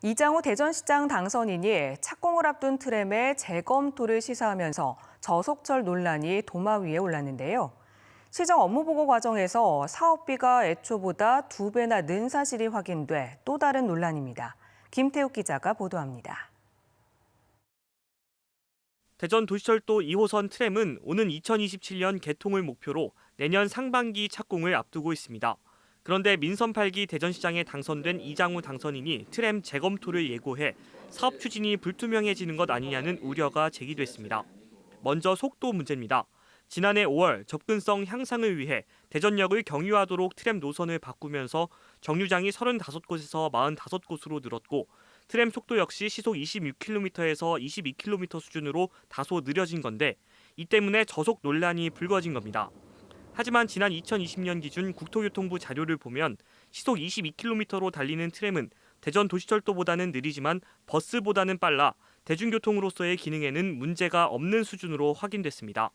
이장우 대전시장 당선인이 착공을 앞둔 트램의 재검토를 시사하면서 저속철 논란이 도마 위에 올랐는데요. 시정 업무보고 과정에서 사업비가 애초보다 2배나 는 사실이 확인돼 또 다른 논란입니다. 김태욱 기자가 보도합니다. 대전도시철도 2호선 트램은 오는 2027년 개통을 목표로 내년 상반기 착공을 앞두고 있습니다. 그런데 민선 8기 대전시장에 당선된 이장우 당선인이 트램 재검토를 예고해 사업 추진이 불투명해지는 것 아니냐는 우려가 제기됐습니다. 먼저 속도 문제입니다. 지난해 5월 접근성 향상을 위해 대전역을 경유하도록 트램 노선을 바꾸면서 정류장이 35곳에서 45곳으로 늘었고 트램 속도 역시 시속 26km에서 22km 수준으로 다소 느려진 건데 이 때문에 저속 논란이 불거진 겁니다. 하지만 지난 2020년 기준 국토교통부 자료를 보면 시속 22km로 달리는 트램은 대전 도시철도보다는 느리지만 버스보다는 빨라 대중교통으로서의 기능에는 문제가 없는 수준으로 확인됐습니다.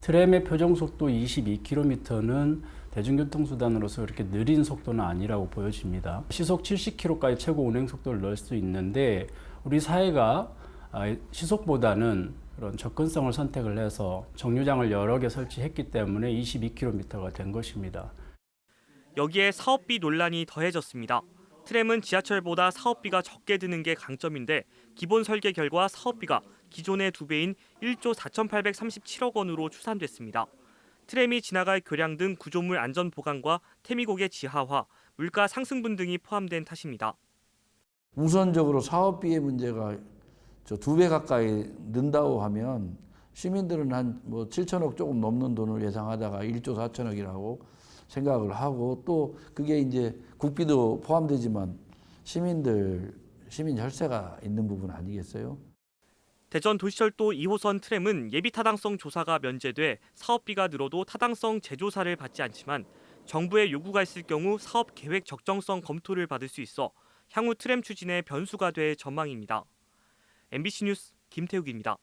트램의 표정 속도 22km는 대중교통수단으로서 그렇게 느린 속도는 아니라고 보여집니다. 시속 70km까지 최고 운행 속도를 넣을 수 있는데 우리 사회가 시속보다는 그런 접근성을 선택을 해서 정류장을 여러 개 설치했기 때문에 22km가 된 것입니다. 여기에 사업비 논란이 더해졌습니다. 트램은 지하철보다 사업비가 적게 드는 게 강점인데 기본 설계 결과 사업비가 기존의 2배인 1조 4,837억 원으로 추산됐습니다. 트램이 지나갈 교량 등 구조물 안전 보강과 태미곡의 지하화, 물가 상승분 등이 포함된 탓입니다. 우선적으로 사업비의 문제가 2배 가까이 는다고 하면 시민들은 한 7천억 조금 넘는 돈을 예상하다가 1조 4천억이라고 생각을 하고 또 그게 이제 국비도 포함되지만 시민 혈세가 있는 부분 아니겠어요? 대전 도시철도 2호선 트램은 예비 타당성 조사가 면제돼 사업비가 늘어도 타당성 재조사를 받지 않지만 정부의 요구가 있을 경우 사업 계획 적정성 검토를 받을 수 있어 향후 트램 추진의 변수가 될 전망입니다. MBC 뉴스 김태욱입니다.